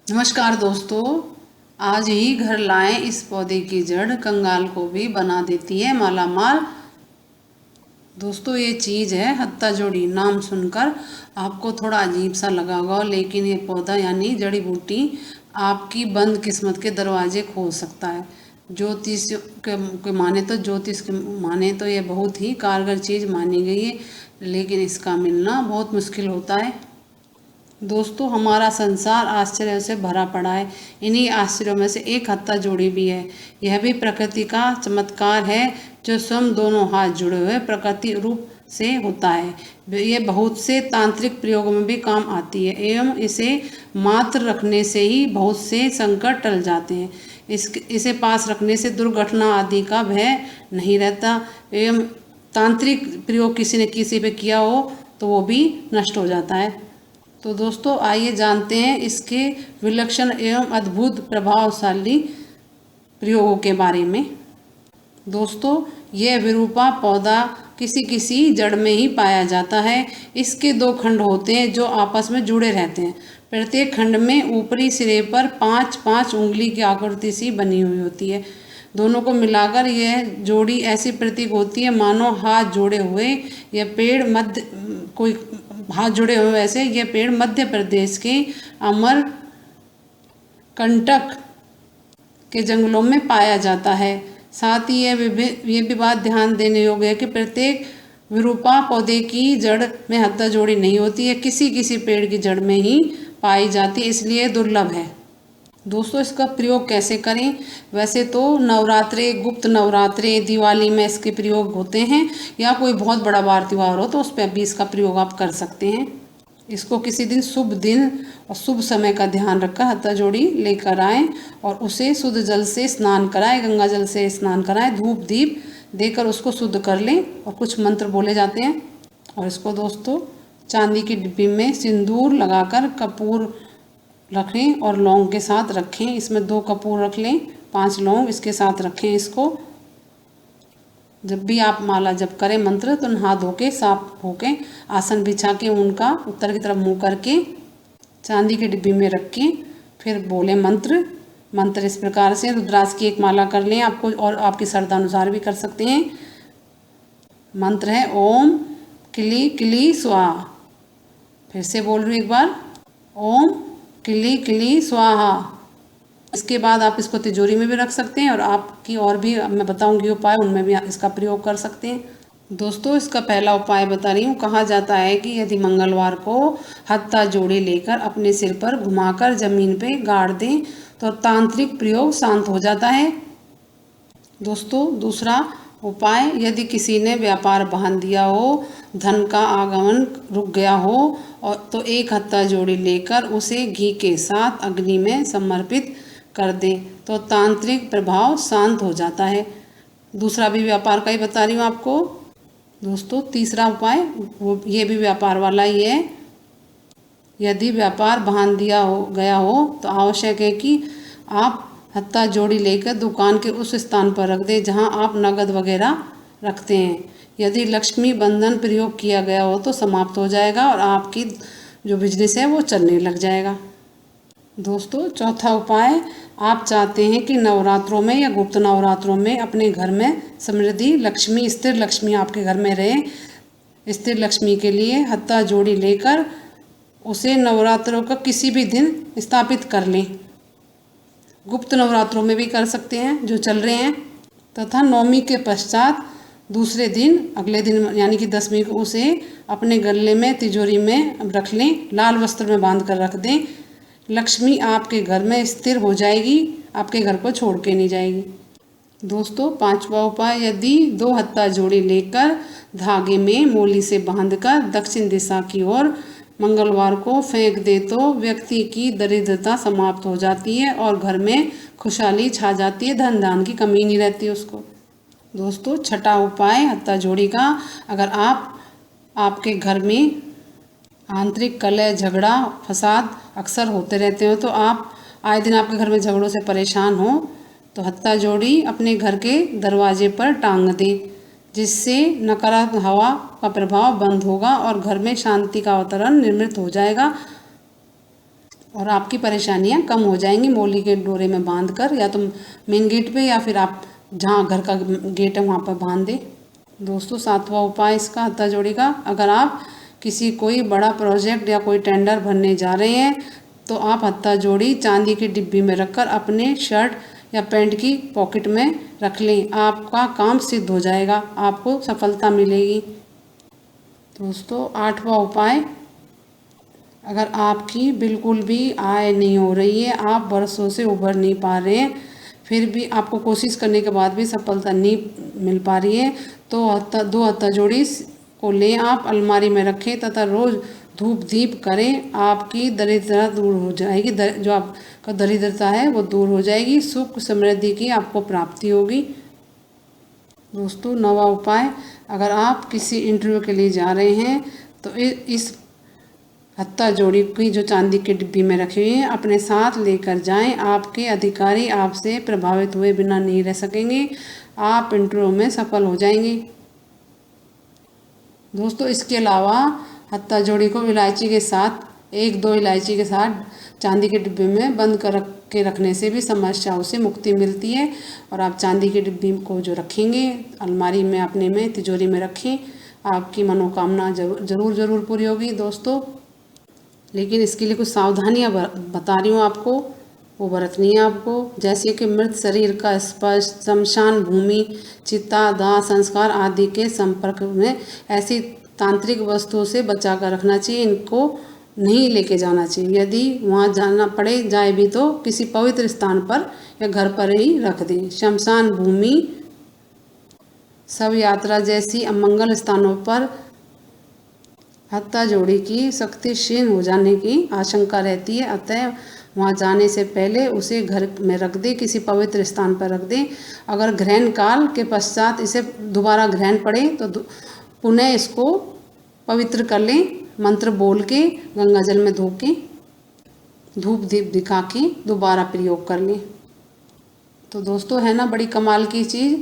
नमस्कार दोस्तों। आज ही घर लाएं इस पौधे की जड़ कंगाल को भी बना देती है मालामाल। दोस्तों ये चीज़ है हत्ता जोड़ी। नाम सुनकर आपको थोड़ा अजीब सा लगा होगा, लेकिन ये पौधा यानी जड़ी बूटी आपकी बंद किस्मत के दरवाजे खोल सकता है। ज्योतिष के माने तो ये बहुत ही कारगर चीज़ मानी गई है, लेकिन इसका मिलना बहुत मुश्किल होता है। दोस्तों हमारा संसार आश्चर्यों से भरा पड़ा है। इन्हीं आश्चर्यों में से एक हत्ता जोड़ी भी है। यह भी प्रकृति का चमत्कार है जो स्वयं दोनों हाथ जुड़े हुए प्रकृति रूप से होता है। ये बहुत से तांत्रिक प्रयोगों में भी काम आती है एवं इसे मात्र रखने से ही बहुत से संकट टल जाते हैं। इसे पास रखने से दुर्घटना आदि का भय नहीं रहता एवं तांत्रिक प्रयोग किसी ने किसी पे किया हो तो वो भी नष्ट हो जाता है। तो दोस्तों आइए जानते हैं इसके विलक्षण एवं अद्भुत प्रभावशाली प्रयोगों के बारे में। दोस्तों यह विरूपा पौधा किसी किसी जड़ में ही पाया जाता है। इसके दो खंड होते हैं जो आपस में जुड़े रहते हैं। प्रत्येक खंड में ऊपरी सिरे पर 5-5 उंगली की आकृति सी बनी हुई होती है। दोनों को मिलाकर यह जोड़ी ऐसी प्रतीक होती है मानो हाथ जोड़े हुए यह पेड़ मध्य कोई हाथ जुड़े हुए वैसे यह पेड़ मध्य प्रदेश के अमर कंटक के जंगलों में पाया जाता है। साथ ही ये भी बात ध्यान देने योग्य है कि प्रत्येक विरूपा पौधे की जड़ में हत्ता जोड़ी नहीं होती है, किसी किसी पेड़ की जड़ में ही पाई जाती है, इसलिए दुर्लभ है। दोस्तों इसका प्रयोग कैसे करें? वैसे तो नवरात्रे, गुप्त नवरात्रे, दिवाली में इसके प्रयोग होते हैं, या कोई बहुत बड़ा वार त्यौहार हो तो उस पर भी इसका प्रयोग आप कर सकते हैं। इसको किसी शुभ दिन और शुभ समय का ध्यान रखकर हत्ता जोड़ी लेकर आएँ और उसे शुद्ध जल से स्नान कराएं, गंगा जल से स्नान कराएं, धूप दीप देकर उसको शुद्ध कर लें और कुछ मंत्र बोले जाते हैं। और इसको दोस्तों चांदी की डिब्बी में सिंदूर लगाकर कपूर रखें और लौंग के साथ रखें। इसमें 2 कपूर रख लें, 5 लौंग इसके साथ रखें। इसको जब भी आप माला जप करें मंत्र तो नहा धो के साफ होके आसन बिछा के उनका उत्तर की तरफ मुंह करके चांदी की डिब्बी में रखें। फिर बोले मंत्र इस प्रकार से रुद्राक्ष की एक माला कर लें आपको, और आपकी श्रद्धा अनुसार भी कर सकते हैं। मंत्र है ओम क्ली क्ली स्वाहा। फिर से बोल रही हूँ एक बार, ओम क्ली क्ली स्वाहा। इसके बाद आप इसको तिजोरी में भी रख सकते हैं और आपकी और भी मैं बताऊंगी उपाय, उनमें भी इसका प्रयोग कर सकते हैं। दोस्तों इसका पहला उपाय बता रही हूँ। कहा जाता है कि यदि मंगलवार को हत्ता जोड़ी लेकर अपने सिर पर घुमाकर जमीन पे गाड़ दें तो तांत्रिक प्रयोग शांत हो जाता है। दोस्तों दूसरा उपाय, यदि किसी ने व्यापार बांध दिया हो, धन का आगमन रुक गया हो और तो एक हत्ता जोड़ी लेकर उसे घी के साथ अग्नि में समर्पित कर दें तो तांत्रिक प्रभाव शांत हो जाता है। दूसरा भी व्यापार का ही बता रही हूँ आपको। दोस्तों तीसरा उपाय ये भी व्यापार वाला ही है। यदि व्यापार बांध दिया गया हो तो आवश्यक है कि आप हत्ता जोड़ी लेकर दुकान के उस स्थान पर रख दें जहां आप नगद वगैरह रखते हैं। यदि लक्ष्मी बंधन प्रयोग किया गया हो तो समाप्त हो जाएगा और आपकी जो बिजनेस है वो चलने लग जाएगा। दोस्तों चौथा उपाय, आप चाहते हैं कि नवरात्रों में या गुप्त नवरात्रों में अपने घर में समृद्धि लक्ष्मी, स्थिर लक्ष्मी आपके घर में रहे। स्थिर लक्ष्मी के लिए हत्ता जोड़ी लेकर उसे नवरात्रों का किसी भी दिन स्थापित कर लें। गुप्त नवरात्रों में भी कर सकते हैं जो चल रहे हैं, तथा नवमी के पश्चात दूसरे दिन अगले दिन यानी कि 10वीं को उसे अपने गले में तिजोरी में रख लें, लाल वस्त्र में बांध कर रख दें। लक्ष्मी आपके घर में स्थिर हो जाएगी, आपके घर को छोड़ के नहीं जाएगी। दोस्तों पांचवा उपाय, यदि 2 हत्ता जोड़ी लेकर धागे में मोली से बांधकर दक्षिण दिशा की ओर मंगलवार को फेंक दे तो व्यक्ति की दरिद्रता समाप्त हो जाती है और घर में खुशहाली छा जाती है, धन धान की कमी नहीं रहती उसको। दोस्तों छठा उपाय हत्ता जोड़ी का, अगर आपके घर में आंतरिक कलह झगड़ा फसाद अक्सर होते रहते हो, तो आप आए दिन आपके घर में झगड़ों से परेशान हो तो हत्ता जोड़ी अपने घर के दरवाजे पर टांग दें, जिससे नकारात्मक हवा का प्रभाव बंद होगा और घर में शांति का वातावरण निर्मित हो जाएगा। और आपकी परेशानियां कम हो जाएंगी। मौली के डोरे में बांध कर, या तो मेन गेट पे या फिर आप जहाँ घर का गेट है वहाँ पर बांध दें। दोस्तों, 7वां उपाय इसका हत्था जोड़ी का, अगर आप किसी कोई बड़ा प्रोजेक्ट या कोई टेंडर भरने जा रहे हैं तो आप हत्था जोड़ी चांदी की डिब्बी में रखकर अपने शर्ट या पैंट की पॉकेट में रख लें। आपका काम सिद्ध हो जाएगा, आपको सफलता मिलेगी। दोस्तों, 8वां उपाय, अगर आपकी बिल्कुल भी आय नहीं हो रही है, आप वर्षों से उभर नहीं पा रहे हैं, फिर भी आपको कोशिश करने के बाद भी सफलता नहीं मिल पा रही है, तो 2 हत्था जोड़ी को लें, आप अलमारी में रखें तथा रोज़ धूप दीप करें। आपकी दरिद्रता दूर हो जाएगी, जो आपका दरिद्रता है वो दूर हो जाएगी, सुख समृद्धि की आपको प्राप्ति होगी। दोस्तों, 9वां उपाय, अगर आप किसी इंटरव्यू के लिए जा रहे हैं तो इस हत्था जोड़ी की जो चांदी की डिब्बी में रखी हुई है अपने साथ लेकर जाएं। आपके अधिकारी आपसे प्रभावित हुए बिना नहीं रह सकेंगे, आप इंटरव्यू में सफल हो जाएंगे। दोस्तों, इसके अलावा हत्था जोड़ी को इलायची के साथ, 1-2 इलायची के साथ चांदी के डिब्बे में बंद के रखने से भी समस्याओं से मुक्ति मिलती है। और आप चांदी की डिब्बी को जो रखेंगे अलमारी में, अपने में तिजोरी में रखें, आपकी मनोकामना जरूर पूरी होगी। दोस्तों, लेकिन इसके लिए कुछ सावधानियां बता रही हूँ आपको, वो बरतनी है आपको। जैसे कि मृत शरीर का स्पर्श, शमशान भूमि, चिता, दाह संस्कार आदि के संपर्क में ऐसी तांत्रिक वस्तुओं से बचा कर रखना चाहिए। इनको नहीं लेके जाना चाहिए। यदि वहाँ जाना पड़े जाए भी तो किसी पवित्र स्थान पर या घर पर ही रख दें। शमशान भूमि, शव यात्रा जैसी अमंगल स्थानों पर हत्था जोड़ी की शक्ति क्षीण हो जाने की आशंका रहती है, अतः वहाँ जाने से पहले उसे घर में रख दें, किसी पवित्र स्थान पर रख दें। अगर ग्रहण काल के पश्चात इसे दोबारा ग्रहण पड़े तो पुनः इसको पवित्र कर लें, मंत्र बोल के, गंगा जल में धो के, धूप दीप दिखा के दोबारा प्रयोग कर लें। तो दोस्तों, है ना बड़ी कमाल की चीज़,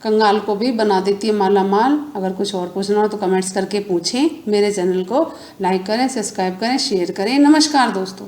कंगाल को भी बना देती है माला माल। अगर कुछ और पूछना हो तो कमेंट्स करके पूछें। मेरे चैनल को लाइक करें, सब्सक्राइब करें, शेयर करें। नमस्कार दोस्तों।